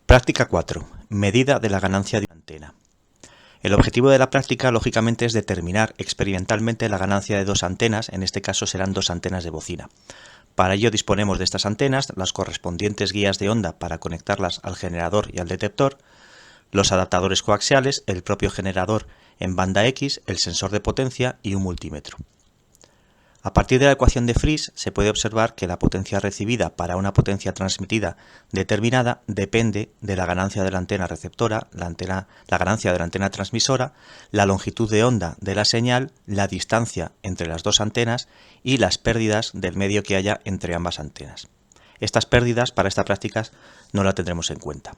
Práctica 4. Medida de la ganancia de una antena. El objetivo de la práctica, lógicamente, es determinar experimentalmente la ganancia de dos antenas, en este caso serán dos antenas de bocina. Para ello disponemos de estas antenas, las correspondientes guías de onda para conectarlas al generador y al detector, los adaptadores coaxiales, el propio generador en banda X, el sensor de potencia y un multímetro. A partir de la ecuación de Friis se puede observar que la potencia recibida para una potencia transmitida determinada depende de la ganancia de la antena receptora, la ganancia de la antena transmisora, la longitud de onda de la señal, la distancia entre las dos antenas y las pérdidas del medio que haya entre ambas antenas. Estas pérdidas para esta práctica no la tendremos en cuenta.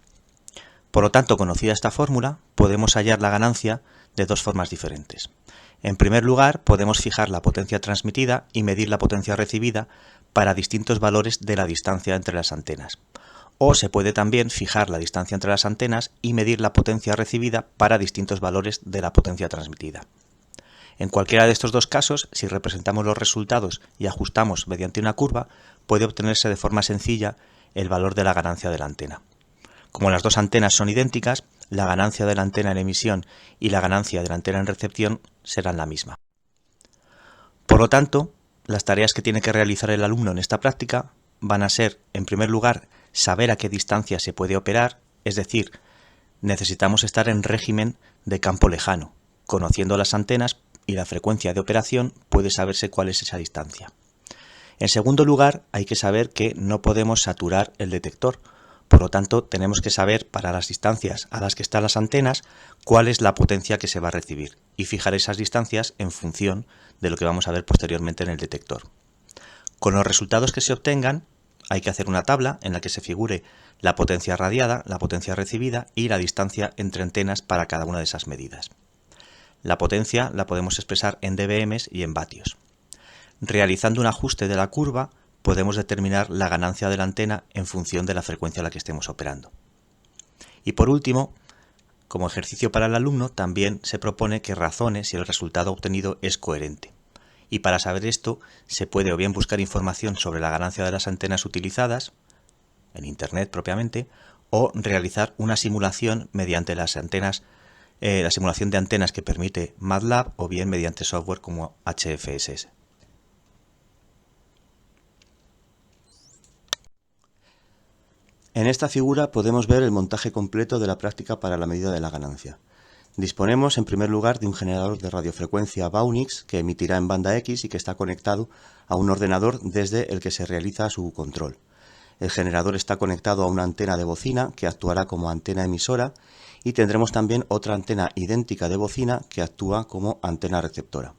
Por lo tanto, conocida esta fórmula, podemos hallar la ganancia de dos formas diferentes. En primer lugar, podemos fijar la potencia transmitida y medir la potencia recibida para distintos valores de la distancia entre las antenas. O se puede también fijar la distancia entre las antenas y medir la potencia recibida para distintos valores de la potencia transmitida. En cualquiera de estos dos casos, si representamos los resultados y ajustamos mediante una curva, puede obtenerse de forma sencilla el valor de la ganancia de la antena. Como las dos antenas son idénticas, la ganancia de la antena en emisión y la ganancia de la antena en recepción serán la misma. Por lo tanto, las tareas que tiene que realizar el alumno en esta práctica van a ser, en primer lugar, saber a qué distancia se puede operar, es decir, necesitamos estar en régimen de campo lejano. Conociendo las antenas y la frecuencia de operación, puede saberse cuál es esa distancia. En segundo lugar, hay que saber que no podemos saturar el detector. Por lo tanto, tenemos que saber para las distancias a las que están las antenas cuál es la potencia que se va a recibir y fijar esas distancias en función de lo que vamos a ver posteriormente en el detector. Con los resultados que se obtengan, hay que hacer una tabla en la que se figure la potencia radiada, la potencia recibida y la distancia entre antenas para cada una de esas medidas. La potencia la podemos expresar en dBm y en vatios. Realizando un ajuste de la curva, podemos determinar la ganancia de la antena en función de la frecuencia a la que estemos operando. Y por último, como ejercicio para el alumno, también se propone que razone si el resultado obtenido es coherente. Y para saber esto, se puede o bien buscar información sobre la ganancia de las antenas utilizadas, en Internet propiamente, o realizar una simulación mediante las antenas, la simulación de antenas que permite MATLAB o bien mediante software como HFSS. En esta figura podemos ver el montaje completo de la práctica para la medida de la ganancia. Disponemos en primer lugar de un generador de radiofrecuencia Baunix que emitirá en banda X y que está conectado a un ordenador desde el que se realiza su control. El generador está conectado a una antena de bocina que actuará como antena emisora y tendremos también otra antena idéntica de bocina que actúa como antena receptora.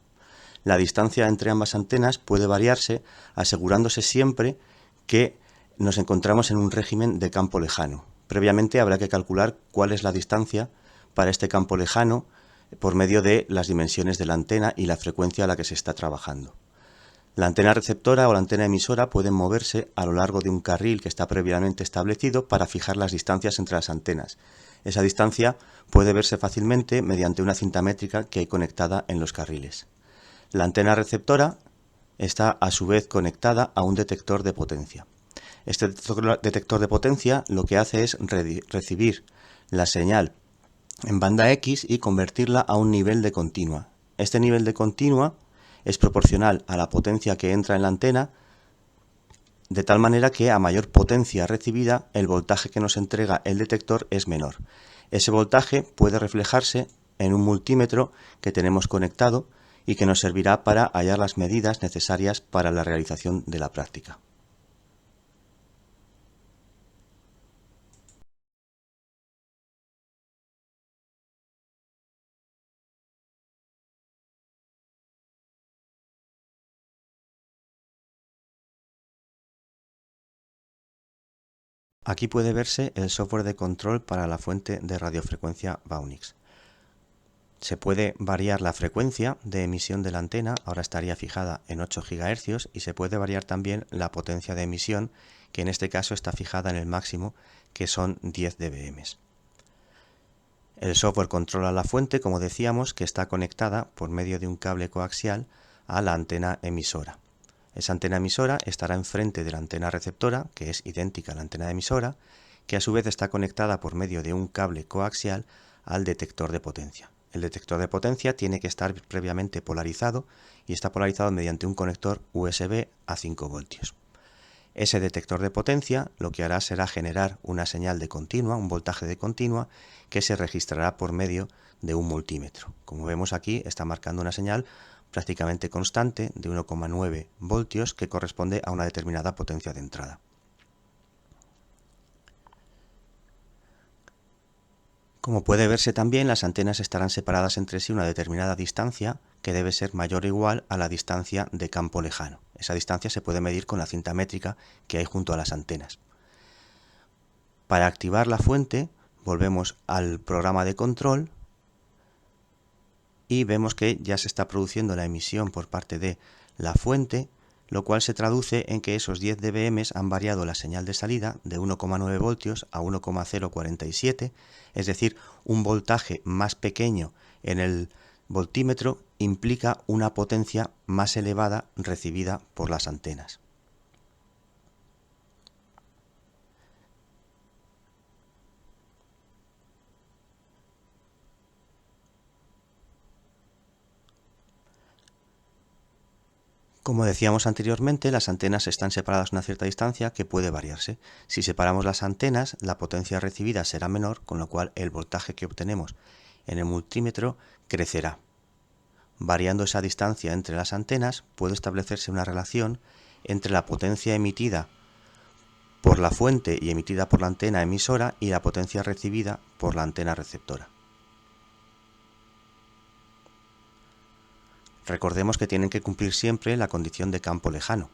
La distancia entre ambas antenas puede variarse asegurándose siempre que nos encontramos en un régimen de campo lejano. Previamente habrá que calcular cuál es la distancia para este campo lejano por medio de las dimensiones de la antena y la frecuencia a la que se está trabajando. La antena receptora o la antena emisora pueden moverse a lo largo de un carril que está previamente establecido para fijar las distancias entre las antenas. Esa distancia puede verse fácilmente mediante una cinta métrica que hay conectada en los carriles. La antena receptora está a su vez conectada a un detector de potencia. Este detector de potencia lo que hace es recibir la señal en banda X y convertirla a un nivel de continua. Este nivel de continua es proporcional a la potencia que entra en la antena, de tal manera que a mayor potencia recibida, el voltaje que nos entrega el detector es menor. Ese voltaje puede reflejarse en un multímetro que tenemos conectado y que nos servirá para hallar las medidas necesarias para la realización de la práctica. Aquí puede verse el software de control para la fuente de radiofrecuencia Baunix. Se puede variar la frecuencia de emisión de la antena, ahora estaría fijada en 8 GHz, y se puede variar también la potencia de emisión, que en este caso está fijada en el máximo, que son 10 dBm. El software controla la fuente, como decíamos, que está conectada por medio de un cable coaxial a la antena emisora. Esa antena emisora estará enfrente de la antena receptora, que es idéntica a la antena emisora, que a su vez está conectada por medio de un cable coaxial al detector de potencia. El detector de potencia tiene que estar previamente polarizado y está polarizado mediante un conector USB a 5 voltios. Ese detector de potencia lo que hará será generar una señal de continua, un voltaje de continua, que se registrará por medio de un multímetro. Como vemos aquí, está marcando una señal prácticamente constante de 1,9 voltios que corresponde a una determinada potencia de entrada. Como puede verse también, las antenas estarán separadas entre sí una determinada distancia que debe ser mayor o igual a la distancia de campo lejano. Esa distancia se puede medir con la cinta métrica que hay junto a las antenas. Para activar la fuente, volvemos al programa de control y vemos que ya se está produciendo la emisión por parte de la fuente, lo cual se traduce en que esos 10 dBm han variado la señal de salida de 1,9 voltios a 1,047, es decir, un voltaje más pequeño en el voltímetro implica una potencia más elevada recibida por las antenas. Como decíamos anteriormente, las antenas están separadas a una cierta distancia que puede variarse. Si separamos las antenas, la potencia recibida será menor, con lo cual el voltaje que obtenemos en el multímetro crecerá. Variando esa distancia entre las antenas, puede establecerse una relación entre la potencia emitida por la fuente y emitida por la antena emisora y la potencia recibida por la antena receptora. Recordemos que tienen que cumplir siempre la condición de campo lejano.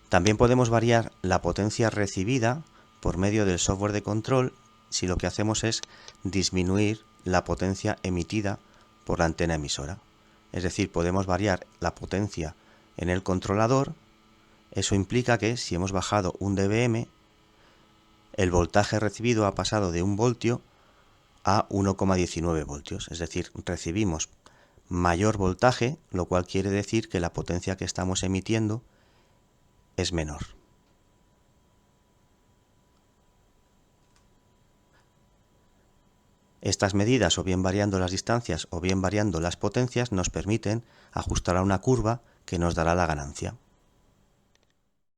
También podemos variar la potencia recibida por medio del software de control si lo que hacemos es disminuir la potencia emitida por la antena emisora. Es decir, podemos variar la potencia en el controlador. Eso implica que si hemos bajado un dBm, el voltaje recibido ha pasado de 1 voltio a 1,19 voltios. Es decir, recibimos mayor voltaje, lo cual quiere decir que la potencia que estamos emitiendo es menor. Estas medidas, o bien variando las distancias o bien variando las potencias, nos permiten ajustar a una curva que nos dará la ganancia.